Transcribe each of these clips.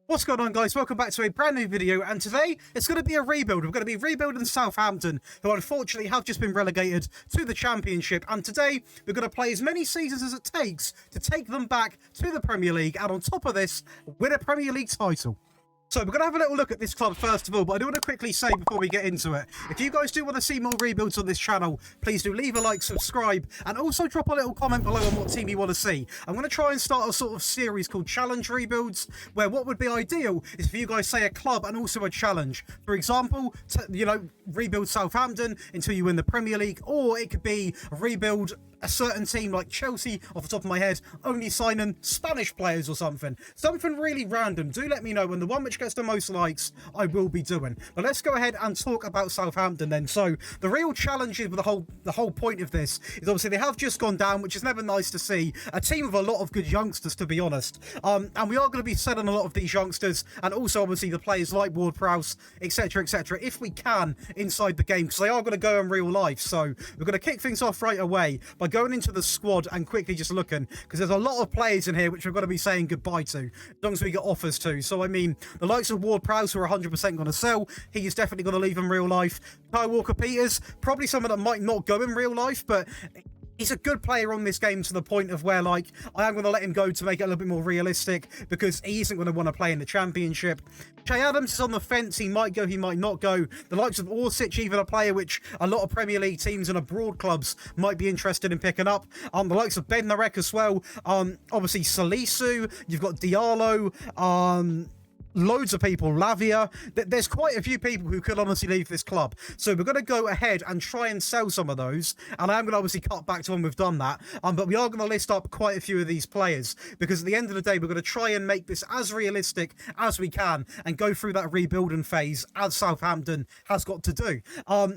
What's going on, guys? Welcome back to a brand new video, and today it's going to be a rebuild. We're going to be rebuilding Southampton, who unfortunately have just been relegated to the Championship, and today we're going to play as many seasons as it takes to take them back to the Premier League, and on top of this, win a Premier League title. So we're going to have a little look at this club first of all, but I do want to quickly say before we get into it, if you guys do want to see more rebuilds on this channel, please do leave a like, subscribe, and also drop a little comment below on what team you want to see. I'm going to try and start a sort of series called Challenge Rebuilds, where what would be ideal is for you guys say a club and also a challenge. For example, rebuild Southampton until you win the Premier League, or it could be rebuild a certain team like Chelsea, off the top of my head, only signing Spanish players or something. Something really random. Do let me know, and the one which gets the most likes, I will be doing. But let's go ahead and talk about Southampton then. So the real challenge is with the whole point of this is obviously they have just gone down, which is never nice to see. A team with a lot of good youngsters, to be honest. And we are going to be selling a lot of these youngsters, and also obviously the players like Ward-Prowse, etc., if we can inside the game, because they are going to go in real life. So we're going to kick things off right away by going into the squad and quickly just looking, because there's a lot of players in here which we're going to be saying goodbye to, as long as we get offers to. So I mean, the likes of Ward-Prowse, who are 100% going to sell, he is definitely going to leave in real life. Kyle Walker-Peters, probably someone that might not go in real life, but he's a good player on this game to the point of where, like, I am going to let him go to make it a little bit more realistic, because he isn't going to want to play in the Championship. Che Adams is on the fence. He might go, he might not go. The likes of Orsic, even a player which a lot of Premier League teams and abroad clubs might be interested in picking up. The likes of Ben Narek as well. Obviously Salisu. You've got Diallo. Loads of people, Lavia. There's quite a few people who could honestly leave this club. So we're going to go ahead and try and sell some of those. And I am going to obviously cut back to when we've done that. But we are going to list up quite a few of these players, because at the end of the day, we're going to try and make this as realistic as we can and go through that rebuilding phase as Southampton has got to do.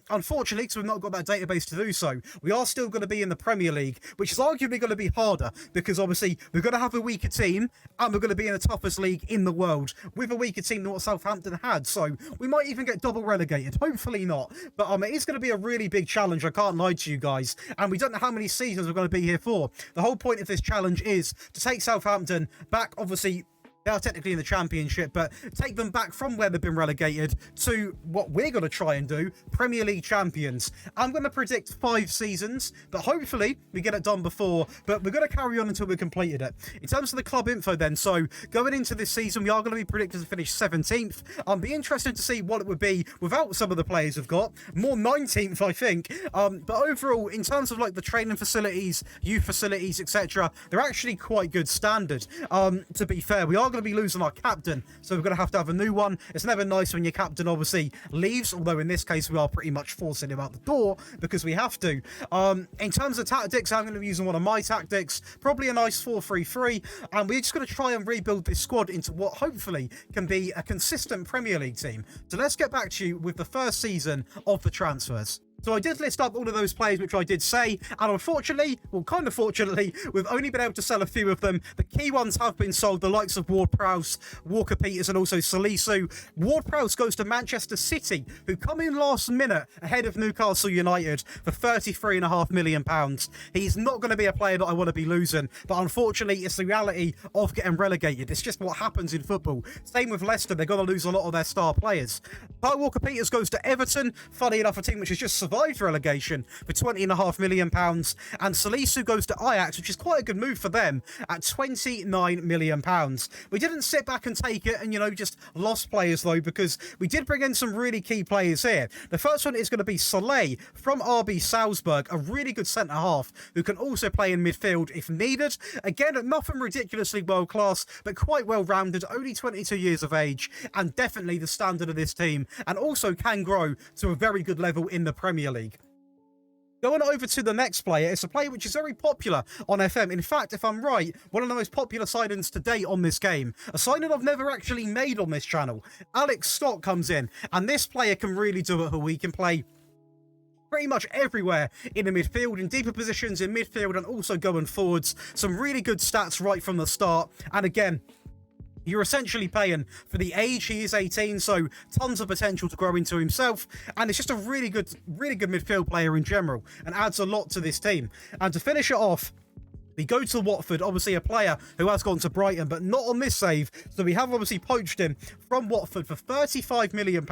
Unfortunately, because we've not got that database to do so, we are still going to be in the Premier League, which is arguably going to be harder, because obviously we're going to have a weaker team and we're going to be in the toughest league in the world with a weaker team than what Southampton had, so we might even get double relegated. Hopefully not, but it is going to be a really big challenge, I can't lie to you guys, and we don't know how many seasons we're going to be here for. The whole point of this challenge is to take Southampton back. Obviously they are technically in the Championship, but take them back from where they've been relegated to what we're going to try and do, Premier League champions. I'm going to predict 5 seasons, but hopefully we get it done before, but we're going to carry on until we've completed it. In terms of the club info then, so going into this season, we are going to be predicted to finish 17th. Be interested to see what it would be without some of the players we've got. More 19th, I think. But overall, in terms of like the training facilities, youth facilities, etc., they're actually quite good standard. To be fair, we are going to be losing our captain, so we're going to have a new one. It's never nice when your captain obviously leaves, although in this case we are pretty much forcing him out the door because we have to. In terms of tactics, I'm going to be using one of my tactics, probably a nice 4-3-3, and we're just going to try and rebuild this squad into what hopefully can be a consistent Premier League team. So let's get back to you with the first season of the transfers. So I did list up all of those players which I did say, and unfortunately, well, kind of fortunately, we've only been able to sell a few of them. The key ones have been sold, the likes of Ward-Prowse, Walker-Peters, and also Salisu. Ward-Prowse goes to Manchester City, who come in last minute ahead of Newcastle United for £33.5 million. He's not going to be a player that I want to be losing, but unfortunately, it's the reality of getting relegated. It's just what happens in football. Same with Leicester, they're going to lose a lot of their star players. Kyle Walker-Peters goes to Everton, funny enough, a team which has just survived relegation, for £20.5 million, and Salisu goes to Ajax, which is quite a good move for them, at £29 million. We didn't sit back and take it and, just lost players though, because we did bring in some really key players here. The first one is going to be Soleil from RB Salzburg, a really good centre-half who can also play in midfield if needed. Again, nothing ridiculously world-class, but quite well-rounded, only 22 years of age, and definitely the standard of this team, and also can grow to a very good level in the Premier League. Going over to the next player, it's a player which is very popular on FM. In fact, if I'm right, one of the most popular signings to date on this game. A signing I've never actually made on this channel. Alex Scott comes in, and this player can really do it. He can play pretty much everywhere in the midfield, in deeper positions in midfield, and also going forwards. Some really good stats right from the start. And again, you're essentially paying for the age. He is 18, so tons of potential to grow into himself, and it's just a really good midfield player in general, and adds a lot to this team. And to finish it off, We go to Watford, obviously a player who has gone to Brighton, but not on this save. So we have obviously poached him from Watford for £35 million.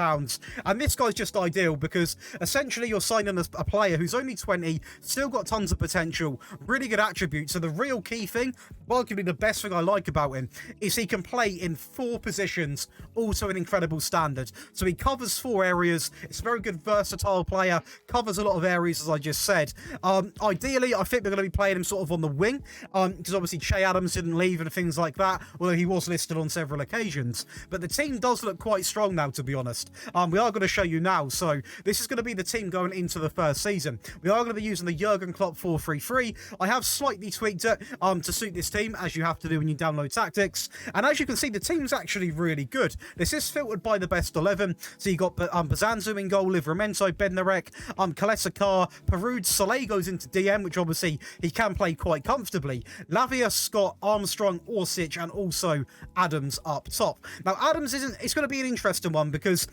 And this guy's just ideal because essentially you're signing a player who's only 20, still got tons of potential, really good attributes. So the real key thing, arguably the best thing I like about him, is he can play in 4 positions, also an incredible standard. So he covers 4 areas. It's a very good versatile player, covers a lot of areas, as I just said. Ideally, I think we're going to be playing him sort of on the wing, because obviously Che Adams didn't leave and things like that, although he was listed on several occasions. But the team does look quite strong now, to be honest. We are going to show you now. So this is going to be the team going into the first season. We are going to be using the Jurgen Klopp 4-3-3. I have slightly tweaked it to suit this team, as you have to do when you download tactics. And as you can see, the team's actually really good. This is filtered by the best 11. So you got Bazanzu in goal, Livramento, Bednarek, Kalesakar, Perud, Soleil goes into DM, which obviously he can play quite comfortably. Lavia, Scott, Armstrong, Orsic, and also Adams up top. Now, Adams it's going to be an interesting one because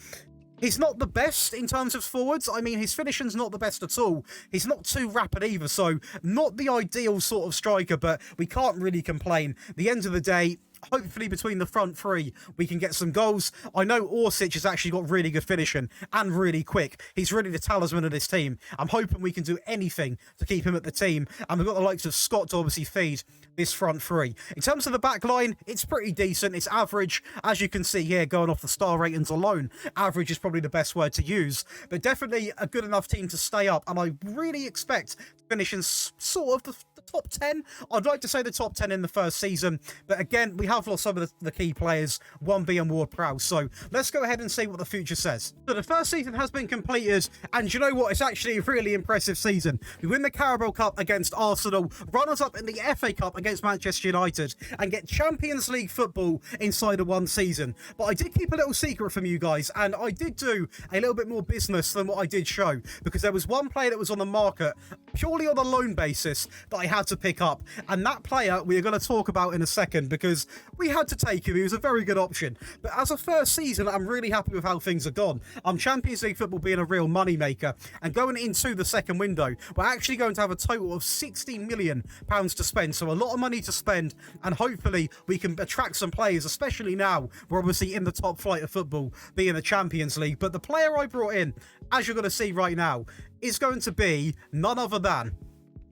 he's not the best in terms of forwards. I mean, his finishing's not the best at all. He's not too rapid either, so not the ideal sort of striker, but we can't really complain. At the end of the day, hopefully between the front 3 we can get some goals. I know Orsic has actually got really good finishing and really quick. He's really the talisman of this team. I'm hoping we can do anything to keep him at the team, and we've got the likes of Scott to obviously feed this front 3. In terms of the back line, it's pretty decent. It's average, as you can see here, going off the star ratings alone. Average is probably the best word to use, but definitely a good enough team to stay up, and I really expect to finish in sort of the top 10. I'd like to say the top 10 in the first season, but again, we have lost some of the key players, one being Ward-Prowse. So let's go ahead and see what the future says. So the first season has been completed, and you know what? It's actually a really impressive season. We win the Carabao Cup against Arsenal, runners-up in the FA Cup against Manchester United, and get Champions League football inside of one season. But I did keep a little secret from you guys, and I did do a little bit more business than what I did show, because there was one player that was on the market purely on a loan basis that I had to pick up, and that player we are going to talk about in a second because we had to take him. He was a very good option, but as a first season, I'm really happy with how things have gone. Champions League football being a real money maker, and going into the second window, we're actually going to have a total of £60 million to spend, so a lot of money to spend, and hopefully we can attract some players, especially now we're obviously in the top flight of football, being the Champions League. But the player I brought in, as you're going to see right now, is going to be none other than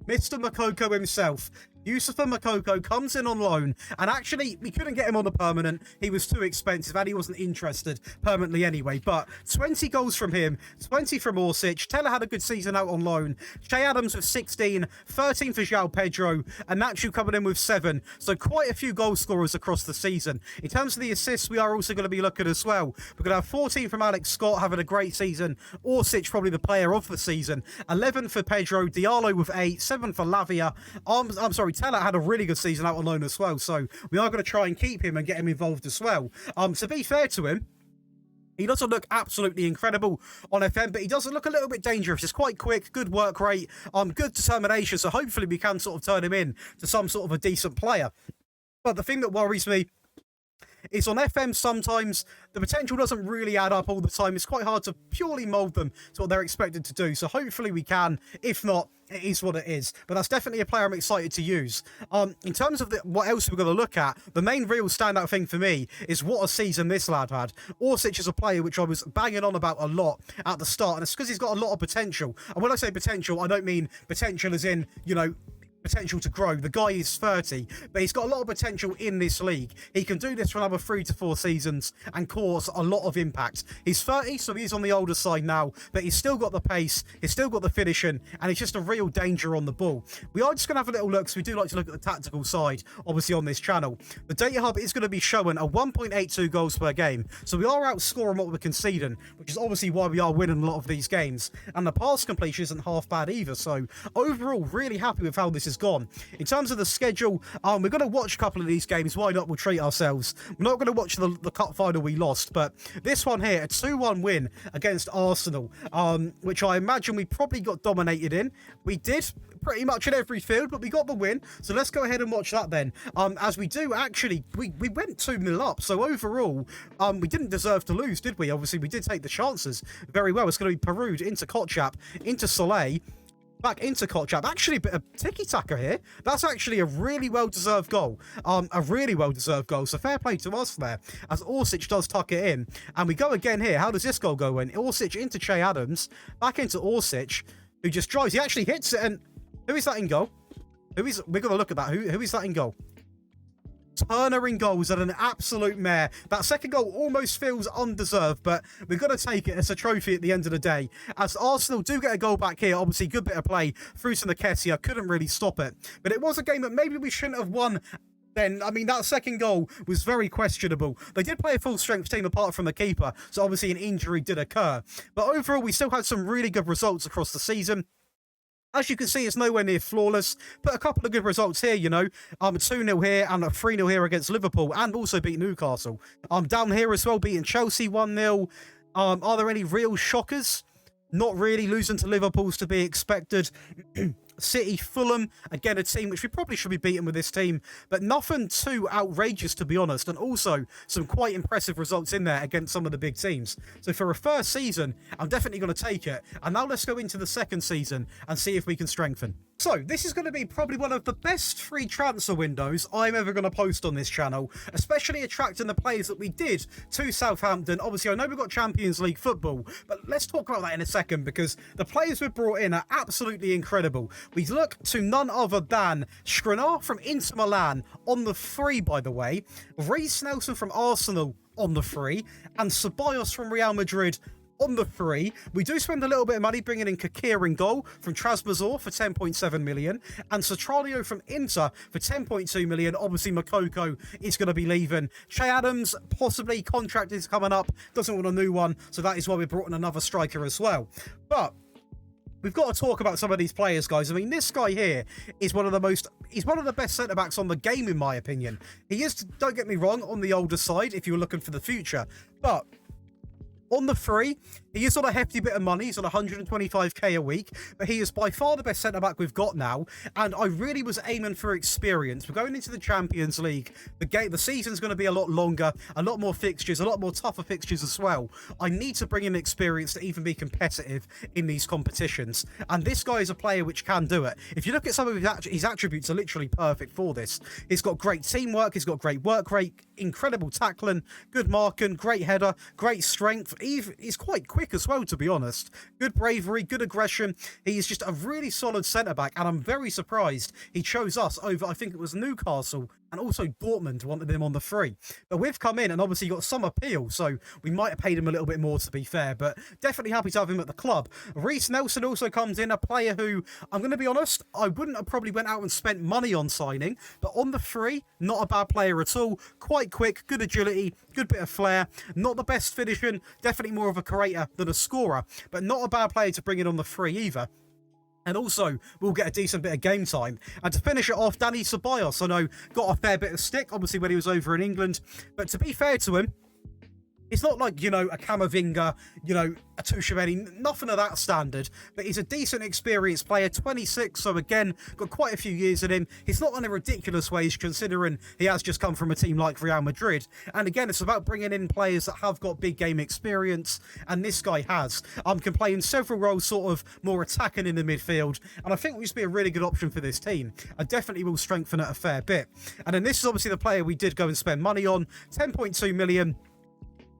Mr. Makoko himself. Youssoufa Makoko comes in on loan, and actually we couldn't get him on a permanent. He was too expensive and he wasn't interested permanently anyway, but 20 goals from him, 20 from Orsic. Teller had a good season out on loan. Che Adams with 16, 13 for João Pedro, and Nacho coming in with 7, so quite a few goal scorers across the season. In terms of the assists, we are also going to be looking as well. We're going to have 14 from Alex Scott, having a great season. Orsic probably the player of the season. 11 for Pedro, Diallo with 8, 7 for Lavia. I'm sorry, Teller had a really good season out on loan as well, so we are going to try and keep him and get him involved as well. To be fair to him, he doesn't look absolutely incredible on FM, but he doesn't look a little bit dangerous. He's quite quick, good work rate, good determination, so hopefully we can sort of turn him in to some sort of a decent player. But the thing that worries me is on FM sometimes the potential doesn't really add up all the time. It's quite hard to purely mould them to what they're expected to do, so hopefully we can. If not, it is what it is, but that's definitely a player I'm excited to use. In terms of what else we're going to look at, the main real standout thing for me is what a season this lad had. Orsic is a player which I was banging on about a lot at the start, and it's because he's got a lot of potential. And when I say potential, I don't mean potential as in, you know, potential to grow. The guy is 30, but he's got a lot of potential in this league. He can do this for another 3 to 4 seasons and cause a lot of impact. He's 30, so he's on the older side now, but he's still got the pace, he's still got the finishing, and he's just a real danger on the ball. We are just going to have a little look, because we do like to look at the tactical side, obviously, on this channel. The data hub is going to be showing a 1.82 goals per game, so we are outscoring what we're conceding, which is obviously why we are winning a lot of these games. And the pass completion isn't half bad either, so overall, really happy with how this is gone. In terms of the schedule, we're going to watch a couple of these games. Why not? We'll treat ourselves. We're not going to watch the cup final we lost, but this one here, a 2-1 win against Arsenal, which I imagine we probably got dominated in. We did pretty much in every field, but we got the win. So let's go ahead and watch that then. As we do, actually, we went 2-0 up. So overall, we didn't deserve to lose, did we? Obviously, we did take the chances very well. It's going to be Perud into Kotchap, into Soleil. back into Kotchap. Actually, a bit of tiki-taka here. That's actually a really well-deserved goal. A really well-deserved goal. So fair play to us there, as Orsic does tuck it in. And we go again here. How does this goal go in? Orsic into Che Adams, back into Orsic, who just drives. He actually hits it, and who is that in goal? We're going to look at that. Who is that in goal? Turner in goals at an absolute mare. That second goal almost feels undeserved, but we've got to take it as a trophy at the end of the day. As Arsenal do get a goal back here, obviously good bit of play through to Nketiah, couldn't really stop it. But it was a game that maybe we shouldn't have won then. I mean, that second goal was very questionable. They did play a full-strength team apart from the keeper, so obviously an injury did occur. But overall, we still had some really good results across the season. As you can see, it's nowhere near flawless, but a couple of good results here, you know. 2-0 here and a 3-0 here against Liverpool, and also beat Newcastle. Down here as well, beating Chelsea 1-0. Are there any real shockers? Not really. Losing to Liverpool's to be expected. City, Fulham, again a team which we probably should be beaten with this team, but nothing too outrageous, to be honest, and also some quite impressive results in there against some of the big teams. So for a first season, I'm definitely going to take it. And now let's go into the second season and see if we can strengthen. So this is going to be probably one of the best free transfer windows I'm ever going to post on this channel, especially attracting the players that we did to Southampton. Obviously, I know we've got Champions League football, but let's talk about that in a second, because the players we've brought in are absolutely incredible. We look to none other than Skriniar from Inter Milan on the free, by the way, Reece Nelson from Arsenal on the free, and Ceballos from Real Madrid on the free. We do spend a little bit of money bringing in Kakir in goal from Trabzonspor for 10.7 million, and Satranio from Inter for 10.2 million. Obviously, Makoko is going to be leaving. Che Adams, possibly contract is coming up, doesn't want a new one, so that is why we brought in another striker as well. But we've got to talk about some of these players, guys. I mean, this guy here is one of the best centre-backs on the game, in my opinion. He is, don't get me wrong, on the older side if you were looking for the future, but on the free, he is on a hefty bit of money. He's on 125k a week, but he is by far the best centre-back we've got now, and I really was aiming for experience. We're going into the Champions League. The season's going to be a lot longer, a lot more fixtures, a lot more tougher fixtures as well. I need to bring in experience to even be competitive in these competitions, and this guy is a player which can do it. If you look at some of his attributes are literally perfect for this. He's got great teamwork, he's got great work rate, incredible tackling, good marking, great header, great strength. He's quite quick as well, to be honest. Good bravery, good aggression. He's just a really solid centre-back, and I'm very surprised he chose us over, I think it was Newcastle, and also Dortmund wanted him on the free. But we've come in and obviously got some appeal, so we might have paid him a little bit more, to be fair, but definitely happy to have him at the club. Reece Nelson also comes in, a player who, I'm going to be honest, I wouldn't have probably went out and spent money on signing, but on the free, not a bad player at all. Quite quick, good agility, good bit of flair, not the best finishing, definitely more of a creator than a scorer, but not a bad player to bring in on the free either. And also, we'll get a decent bit of game time. And to finish it off, Dani Ceballos, I know, got a fair bit of stick, obviously, when he was over in England. But to be fair to him, it's not like, you know, a Camavinga, you know, a Tuchemeni, nothing of that standard. But he's a decent, experienced player, 26, so again, got quite a few years in him. He's not on a ridiculous wage, considering he has just come from a team like Real Madrid. And again, it's about bringing in players that have got big game experience, and this guy has. Can play in several roles, sort of more attacking in the midfield, and I think will just be a really good option for this team. I definitely will strengthen it a fair bit. And then this is obviously the player we did go and spend money on, 10.2 million.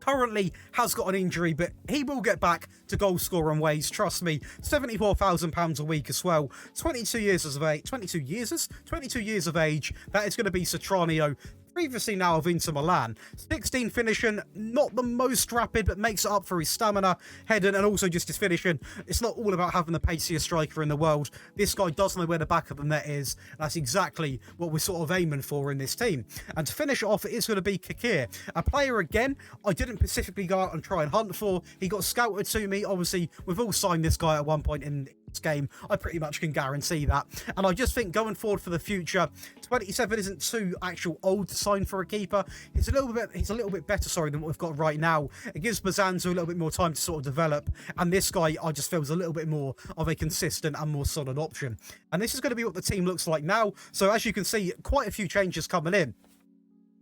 Currently has got an injury, but he will get back to goal scoring ways, trust me. £74,000 a week as well. 22 years of age. That is going to be Satranio, previously now of Inter Milan. 16 finishing, not the most rapid, but makes it up for his stamina, heading, and also just his finishing. It's not all about having the paciest striker in the world. This guy does know where the back of the net is. That's exactly what we're sort of aiming for in this team. And to finish it off, it is going to be Kakir. A player, again, I didn't specifically go out and try and hunt for. He got scouted to me. Obviously, we've all signed this guy at one point in this game. I pretty much can guarantee that. And I just think going forward for the future, 27 isn't too actual old to sign for a keeper. He's a little bit better, sorry, than what we've got right now. It gives Bazanzo a little bit more time to sort of develop, and this guy I just feel is a little bit more of a consistent and more solid option. And this is going to be what the team looks like now. So as you can see, quite a few changes coming in.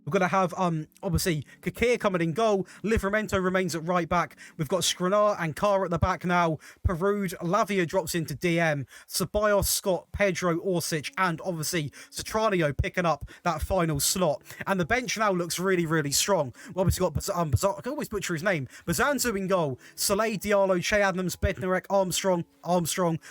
We're going to have, obviously, Kakir coming in goal. Livramento remains at right back. We've got Skriniar and Carr at the back now. Perud, Lavia drops into DM. Ceballos, Scott, Pedro, Orsic, and obviously Satranio picking up that final slot. And the bench now looks really, really strong. We've obviously got, I can always butcher his name, Bazanzu in goal. Soleil, Diallo, Che Adams, Bednarek, Armstrong,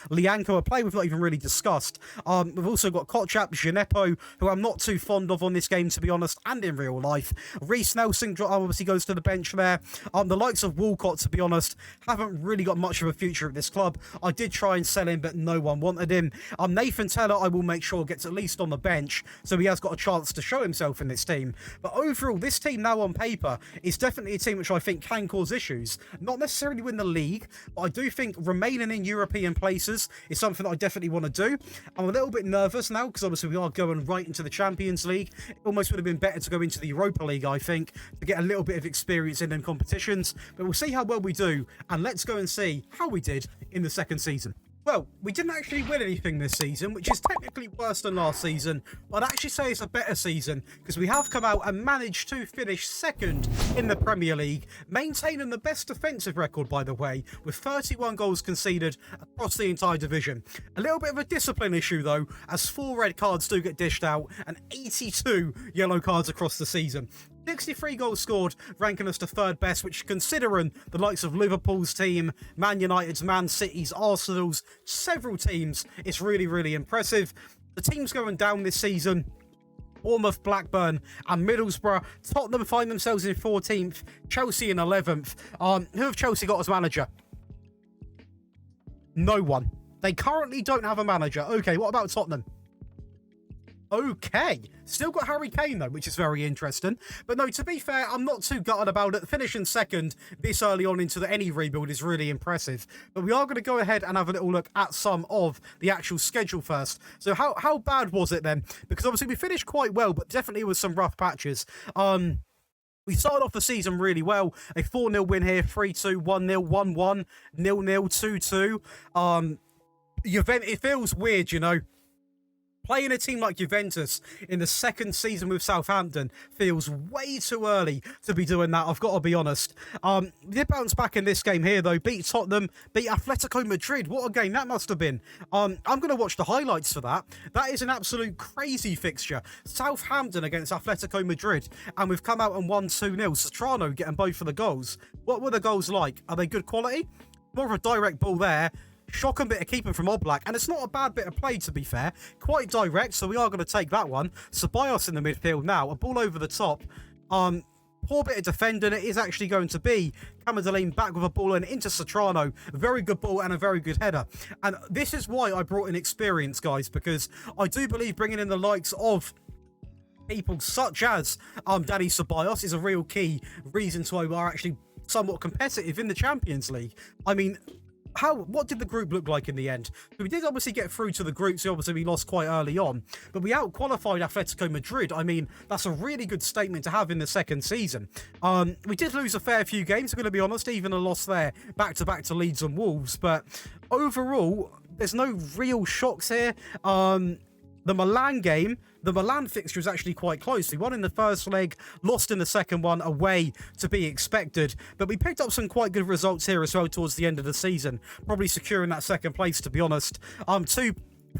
Lianco, a player we've not even really discussed. We've also got Kotchap, Gineppo, who I'm not too fond of on this game, to be honest, and in real life. Reece Nelson obviously goes to the bench there. The likes of Walcott, to be honest, haven't really got much of a future at this club. I did try and sell him, but no one wanted him. Nathan Teller, I will make sure gets at least on the bench, so he has got a chance to show himself in this team. But overall, this team now on paper is definitely a team which I think can cause issues. Not necessarily win the league, but I do think remaining in European places is something that I definitely want to do. I'm a little bit nervous now, because obviously we are going right into the Champions League. It almost would have been better to go into the Europa League, I think, to get a little bit of experience in them competitions. But we'll see how well we do, and let's go and see how we did in the second season. Well, we didn't actually win anything this season, which is technically worse than last season, but I'd actually say it's a better season, because we have come out and managed to finish second in the Premier League, maintaining the best defensive record, by the way, with 31 goals conceded across the entire division. A little bit of a discipline issue, though, as 4 red cards do get dished out, and 82 yellow cards across the season. 63 goals scored, ranking us to third best, which, considering the likes of Liverpool's team, Man United's, Man City's, Arsenal's, several teams, it's really, really impressive. The teams going down this season: Bournemouth, Blackburn, and Middlesbrough. Tottenham find themselves in 14th, Chelsea in 11th. Who have Chelsea got as manager? No one. They currently don't have a manager. Okay, what about Tottenham? Okay, still got Harry Kane though, which is very interesting. But no, to be fair, I'm not too gutted about it. Finishing second this early on into any rebuild is really impressive. But we are going to go ahead and have a little look at some of the actual schedule first. So how bad was it then? Because obviously we finished quite well, but definitely with some rough patches. We started off the season really well. A 4-0 win here, 3-2, 1-0, 1-1, 0-0, 2-2. It feels weird, you know. Playing a team like Juventus in the second season with Southampton feels way too early to be doing that, I've got to be honest. We did bounce back in this game here, though. Beat Tottenham, beat Atletico Madrid. What a game that must have been. I'm going to watch the highlights for that. That is an absolute crazy fixture. Southampton against Atletico Madrid, and we've come out and won 2-0. Satrano getting both of the goals. What were the goals like? Are they good quality? More of a direct ball there. Shocking bit of keeping from Oblak, and it's not a bad bit of play, to be fair. Quite direct, so we are going to take that one. Ceballos in the midfield now, a ball over the top. Poor bit of defending. It is actually going to be Camadeline back with a ball and into Satrano. Very good ball and a very good header. And this is why I brought in experience, guys, because I do believe bringing in the likes of people such as Dani Ceballos is a real key reason to why we are actually somewhat competitive in the Champions League. I mean, what did the group look like in the end? We did obviously get through to the group, so obviously we lost quite early on, but we out-qualified Atletico Madrid. I mean, that's a really good statement to have in the second season. We did lose a fair few games, I'm going to be honest, even a loss there, back-to-back to Leeds and Wolves, but overall, there's no real shocks here. The Milan fixture is actually quite close. We won in the first leg, lost in the second one, away to be expected. But we picked up some quite good results here as well towards the end of the season. Probably securing that second place, to be honest. Two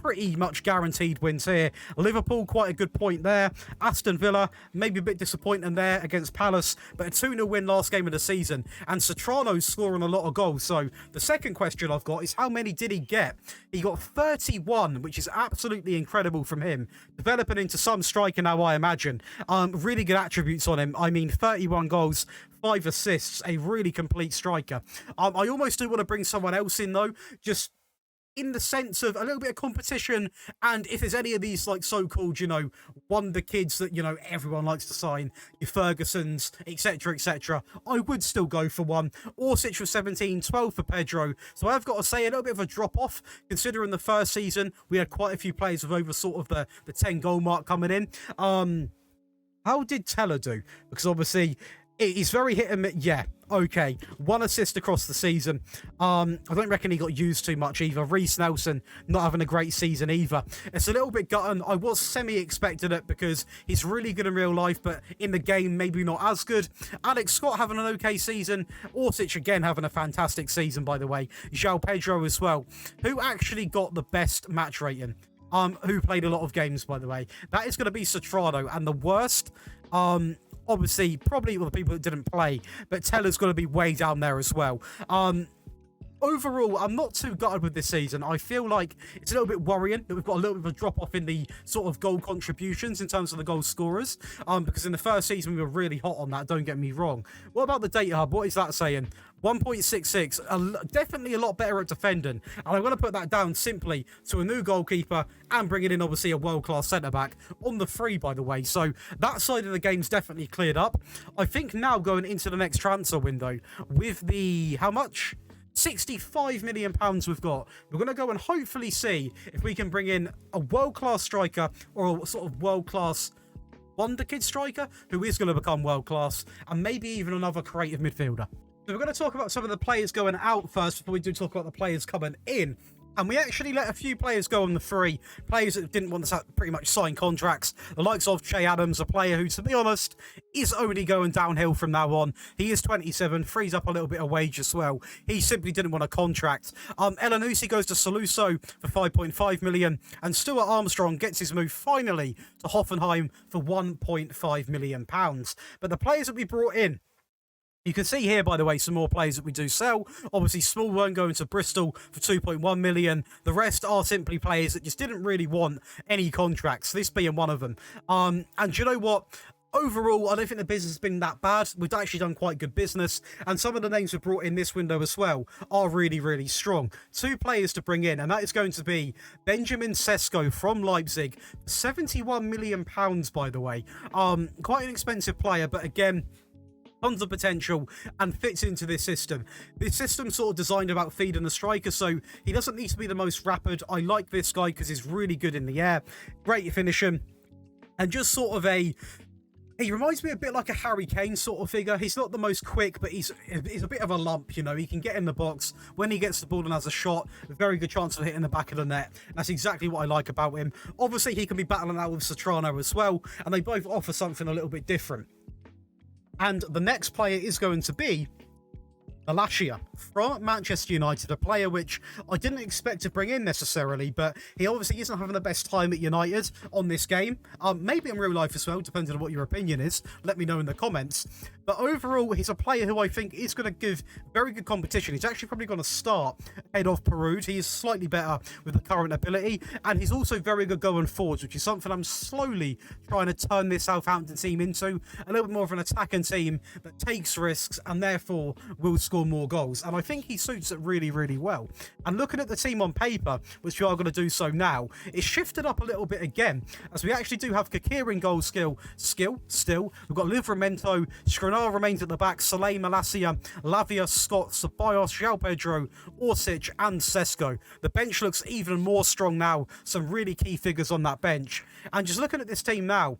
pretty much guaranteed wins here. Liverpool, quite a good point there. Aston Villa, maybe a bit disappointing there against Palace, but a 2-0 win last game of the season. And Satrano's scoring a lot of goals. So the second question I've got is, how many did he get? He got 31, which is absolutely incredible from him. Developing into some striker now, I imagine. Really good attributes on him. I mean, 31 goals, 5 assists, a really complete striker. I almost do want to bring someone else in, though, just in the sense of a little bit of competition, and if there's any of these like so-called, you know, wonder kids that, you know, everyone likes to sign, your Fergusons, etc., I would still go for one. Orsic was 17, 12 for Pedro, so I've got to say a little bit of a drop-off, considering the first season we had quite a few players with over sort of the 10 goal mark coming in. How did Teller do? Because obviously He's very hit and miss. Yeah, okay. 1 assist across the season. I don't reckon he got used too much either. Reece Nelson not having a great season either. It's a little bit gutting. I was semi-expecting it because he's really good in real life, but in the game, maybe not as good. Alex Scott having an okay season. Orsic again having a fantastic season, by the way. João Pedro as well, who actually got the best match rating. Who played a lot of games, by the way. That is going to be Sotrano, and the worst, obviously, probably all the people that didn't play, but Teller's going to be way down there as well. Overall, I'm not too gutted with this season. I feel like it's a little bit worrying that we've got a little bit of a drop-off in the sort of goal contributions in terms of the goal scorers, because in the first season we were really hot on that, don't get me wrong. What about the data hub? What is that saying? 1.66, definitely a lot better at defending, and I'm going to put that down simply to a new goalkeeper and bringing in obviously a world-class centre-back on the free, by the way. So that side of the game's definitely cleared up. I think now going into the next transfer window with the, how much? £65 million we've got. We're going to go and hopefully see if we can bring in a world-class striker or a sort of world-class wonder kid striker who is going to become world-class, and maybe even another creative midfielder. So we're going to talk about some of the players going out first before we do talk about the players coming in. And we actually let a few players go on the free. Players that didn't want to pretty much sign contracts. The likes of Che Adams, a player who, to be honest, is only going downhill from now on. He is 27, frees up a little bit of wage as well. He simply didn't want a contract. Elanusi goes to Saluso for 5.5 million. And Stuart Armstrong gets his move finally to Hoffenheim for £1.5 million. But the players that we brought in, you can see here, by the way, some more players that we do sell. Obviously, Smallburn going to Bristol for 2.1 million. The rest are simply players that just didn't really want any contracts, this being one of them. And you know what? Overall, I don't think the business has been that bad. We've actually done quite good business, and some of the names we've brought in this window as well are really, really strong. 2 players to bring in, and that is going to be Benjamin Sesko from Leipzig. £71 million, by the way. Quite an expensive player, but again, tons of potential and fits into this system. This system's sort of designed about feeding the striker, so he doesn't need to be the most rapid. I like this guy because he's really good in the air, great at finishing, and just sort of he reminds me a bit like a Harry Kane sort of figure. He's not the most quick, but he's a bit of a lump, you know. He can get in the box. When he gets the ball and has a shot, a very good chance of hitting the back of the net. That's exactly what I like about him. Obviously, he can be battling out with Sotrano as well, and they both offer something a little bit different. And the next player is going to be Malacia from Manchester United, a player which I didn't expect to bring in necessarily, but he obviously isn't having the best time at United on this game. Maybe in real life as well, depending on what your opinion is. Let me know in the comments. But overall, he's a player who I think is going to give very good competition. He's actually probably going to start ahead of Perud. He is slightly better with the current ability, and he's also very good going forwards, which is something I'm slowly trying to turn this Southampton team into. A little bit more of an attacking team that takes risks and therefore will score more goals. And I think he suits it really, really well. And looking at the team on paper, which we are going to do so now, it's shifted up a little bit again, as we actually do have Kakir in goal still. We've got Livramento, Skriniar remains at the back, Soleil, Malacia, Lavia, Scott, Ceballos, João Pedro, Orsic and Sesko. The bench looks even more strong now. Some really key figures on that bench. And just looking at this team now,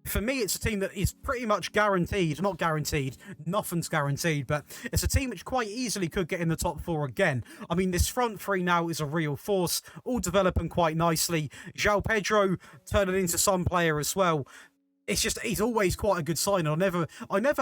for me, it's a team that is pretty much guaranteed. Not guaranteed. Nothing's guaranteed. But it's a team which quite easily could get in the top 4 again. I mean, this front 3 now is a real force. All developing quite nicely. João Pedro turning into some player as well. It's just, he's always quite a good sign. I never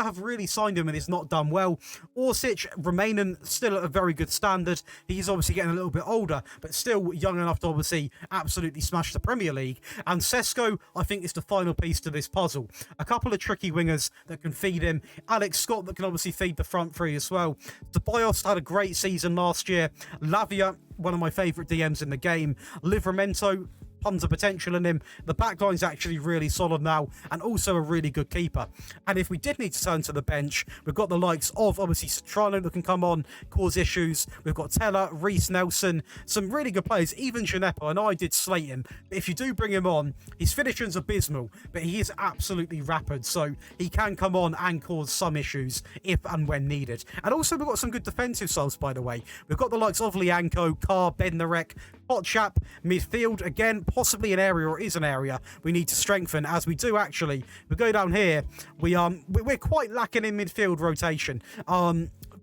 have really signed him and it's not done well. Orsic remaining still at a very good standard. He's obviously getting a little bit older, but still young enough to obviously absolutely smash the Premier League. And Sesko, I think, is the final piece to this puzzle. A couple of tricky wingers that can feed him. Alex Scott that can obviously feed the front 3 as well. Ceballos had a great season last year. Lavia, one of my favourite DMs in the game. Livramento, tons of potential in him. The backline's actually really solid now, and also a really good keeper. And if we did need to turn to the bench, we've got the likes of obviously Sotrano that can come on, cause issues. We've got Teller, Reece Nelson, some really good players. Even Gineppo, I know I did slate him, but if you do bring him on, his finishing's abysmal, but he is absolutely rapid, so he can come on and cause some issues if and when needed. And also we've got some good defensive subs, by the way. We've got the likes of Lianco, Carr, Bednarek, Potchap, midfield again, possibly an area, or is an area we need to strengthen, as we do actually. We go down here, we're quite lacking in midfield rotation.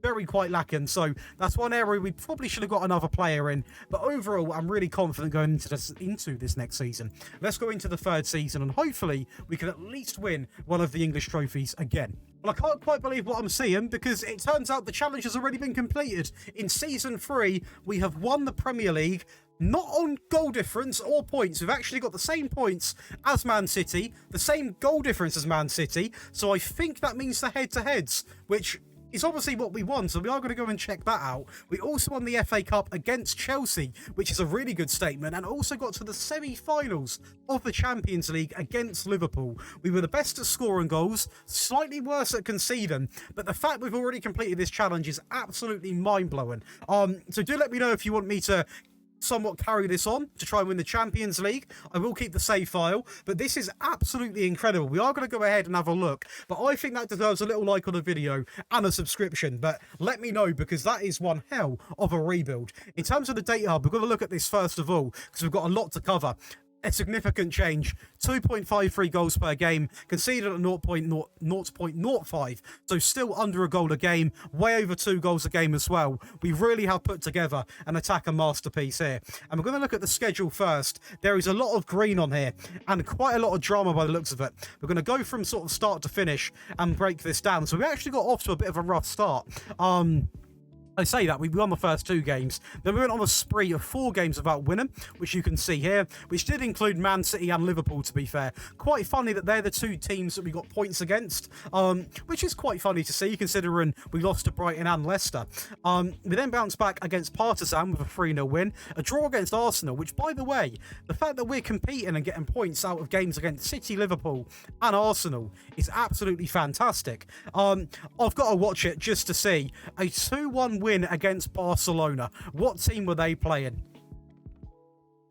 Very quite lacking, so that's one area we probably should have got another player in. But overall, I'm really confident going into this next season. Let's go into the third season, and hopefully we can at least win one of the English trophies again. Well, I can't quite believe what I'm seeing, because it turns out the challenge has already been completed. In Season 3, we have won the Premier League, not on goal difference or points. We've actually got the same points as Man City, the same goal difference as Man City, so I think that means the head-to-heads, which is obviously what we want, so we are going to go and check that out. We also won the FA Cup against Chelsea, which is a really good statement, and also got to the semi-finals of the Champions League against Liverpool. We were the best at scoring goals, slightly worse at conceding, but the fact we've already completed this challenge is absolutely mind-blowing. So do let me know if you want me to somewhat carry this on to try and win the Champions League. I will keep the save file, but this is absolutely incredible. We are going to go ahead and have a look, but I think that deserves a little like on the video and a subscription. But let me know, because that is one hell of a rebuild. In terms of the data hub, we've got to look at this first of all, because we've got a lot to cover. A significant change, 2.53 goals per game, conceded at 0.05, so still under a goal a game, way over 2 goals a game as well. We really have put together an attacker masterpiece here. And we're going to look at the schedule first. There is a lot of green on here, and quite a lot of drama by the looks of it. We're going to go from sort of start to finish and break this down. So we actually got off to a bit of a rough start. I say that, we won the first 2 games. Then we went on a spree of 4 games without winning, which you can see here, which did include Man City and Liverpool, to be fair. Quite funny that they're the 2 teams that we got points against, which is quite funny to see, considering we lost to Brighton and Leicester. We then bounced back against Partizan with a 3-0 win, a draw against Arsenal, which, by the way, the fact that we're competing and getting points out of games against City, Liverpool and Arsenal is absolutely fantastic. I've got to watch it just to see a 2-1 win against Barcelona. What team were they playing?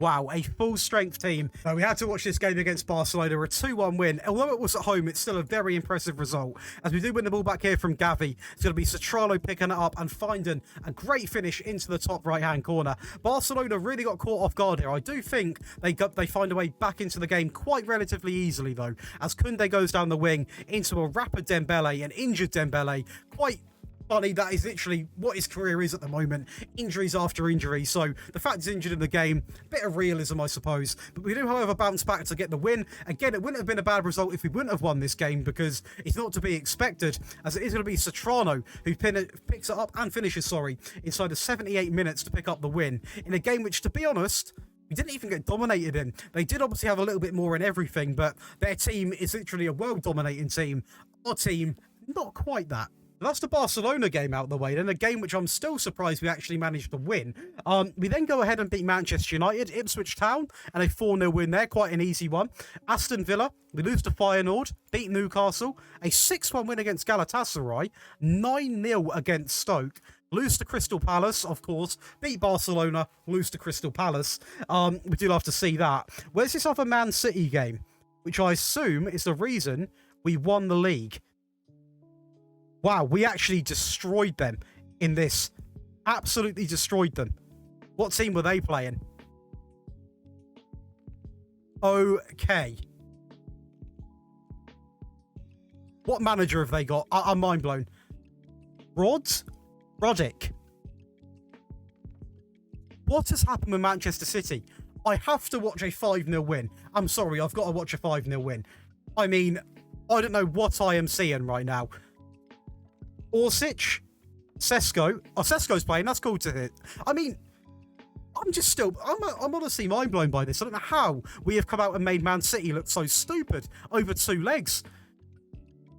Wow, a full-strength team. We had to watch this game against Barcelona, a 2-1 win. Although it was at home, it's still a very impressive result. As we do win the ball back here from Gavi, it's going to be Satrano picking it up and finding a great finish into the top right-hand corner. Barcelona really got caught off guard here. I do think they find a way back into the game quite relatively easily, though, as Koundé goes down the wing into a rapid Dembele, an injured Dembele. Quite funny, that is literally what his career is at the moment. Injuries after injuries. So the fact he's injured in the game, bit of realism, I suppose. But we do, however, bounce back to get the win. Again, it wouldn't have been a bad result if we wouldn't have won this game, because it's not to be expected, as it is going to be Satrano who picks it up and finishes, inside of 78 minutes to pick up the win in a game which, to be honest, we didn't even get dominated in. They did obviously have a little bit more in everything, but their team is literally a world-dominating team. Our team, not quite that. That's the Barcelona game out of the way. Then a game which I'm still surprised we actually managed to win. We then go ahead and beat Manchester United, Ipswich Town, and a 4-0 win there. Quite an easy one. Aston Villa, we lose to Feyenoord, beat Newcastle, a 6-1 win against Galatasaray, 9-0 against Stoke. Lose to Crystal Palace, of course. Beat Barcelona, lose to Crystal Palace. We do love to see that. Where's this other Man City game, which I assume is the reason we won the league? Wow, we actually destroyed them in this. Absolutely destroyed them. What team were they playing? Okay. What manager have they got? I'm mind blown. Roddick. What has happened with Manchester City? I have to watch a 5-0 win. I'm sorry, I've got to watch a 5-0 win. I mean, I don't know what I am seeing right now. Orsic, Sesko. Oh, Sesko's playing. That's cool to hit. I mean, I'm honestly mind blown by this. I don't know how we have come out and made Man City look so stupid over 2 legs.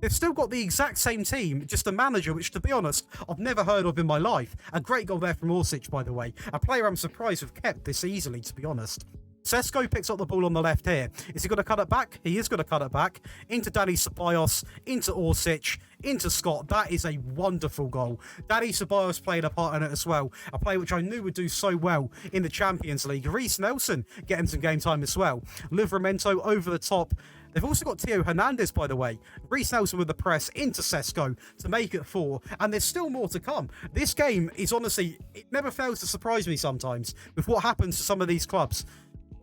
They've still got the exact same team, just a manager, which, to be honest, I've never heard of in my life. A great goal there from Orsic, by the way. A player I'm surprised we've kept this easily, to be honest. Sesko picks up the ball on the left here. Is he going to cut it back? He is going to cut it back. Into Dani Ceballos, into Orsic, into Scott. That is a wonderful goal. Dani Ceballos played a part in it as well. A player which I knew would do so well in the Champions League. Reece Nelson getting some game time as well. Livramento over the top. They've also got Theo Hernandez, by the way. Reece Nelson with the press into Sesko to make it 4. And there's still more to come. This game is honestly, it never fails to surprise me sometimes with what happens to some of these clubs.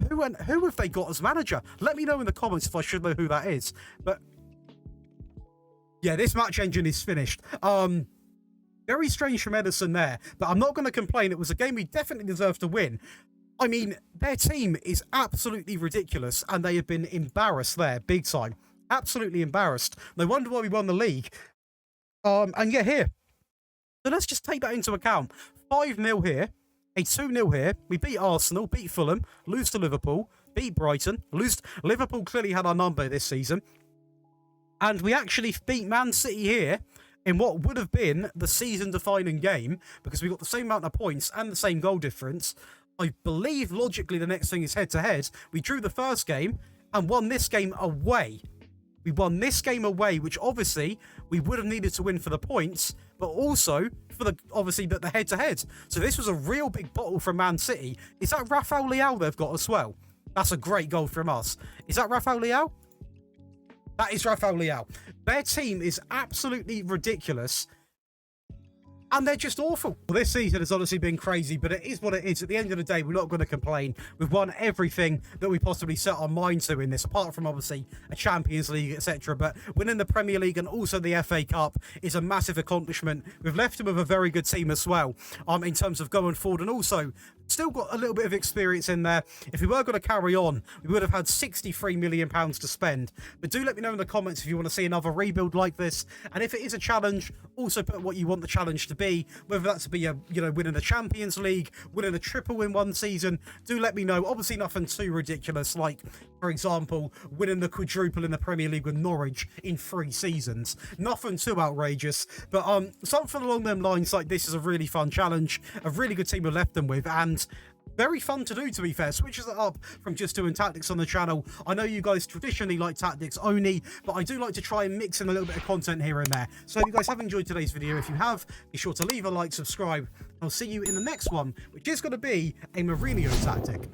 Who have they got as manager? Let me know in the comments if I should know who that is. But yeah, this match engine is finished. Very strange from Edison there, but I'm not going to complain. It was a game we definitely deserved to win. I mean, their team is absolutely ridiculous, and they have been embarrassed there, big time. Absolutely embarrassed. No wonder why we won the league. And yeah, here. So let's just take that into account. 5-0 here, a 2-0 here. We beat Arsenal, beat Fulham, lose to Liverpool, beat Brighton, lose. Liverpool clearly had our number this season. And we actually beat Man City here in what would have been the season-defining game, because we got the same amount of points and the same goal difference. I believe, logically, the next thing is head-to-head. We drew the first game and won this game away. We won this game away, which obviously we would have needed to win for the points, but also for the head-to-head. So this was a real big bottle from Man City. Is that Rafael Leao they've got as well? That's a great goal from us. Is that Rafael Leao? That is Rafael Leao. Their team is absolutely ridiculous. And they're just awful. Well, this season has honestly been crazy, but it is what it is. At the end of the day, we're not going to complain. We've won everything that we possibly set our mind to in this, apart from obviously a Champions League, etc. But winning the Premier League and also the FA Cup is a massive accomplishment. We've left them with a very good team as well, in terms of going forward, and also still got a little bit of experience in there. If we were going to carry on, we would have had £63 million to spend. But do let me know in the comments if you want to see another rebuild like this, and if it is a challenge, also put what you want the challenge to be, whether that's to be winning the Champions League, winning a triple in one season. Do let me know. Obviously nothing too ridiculous, like for example winning the quadruple in the Premier League with Norwich in 3 seasons. Nothing too outrageous, but something along them lines like this is a really fun challenge, a really good team we've left them with, and very fun to do, to be fair. Switches it up from just doing tactics on the channel. I know you guys traditionally like tactics only, but I do like to try and mix in a little bit of content here and there. So if you guys have enjoyed today's video, if you have, be sure to leave a like, subscribe. I'll see you in the next one, which is going to be a Mourinho tactic.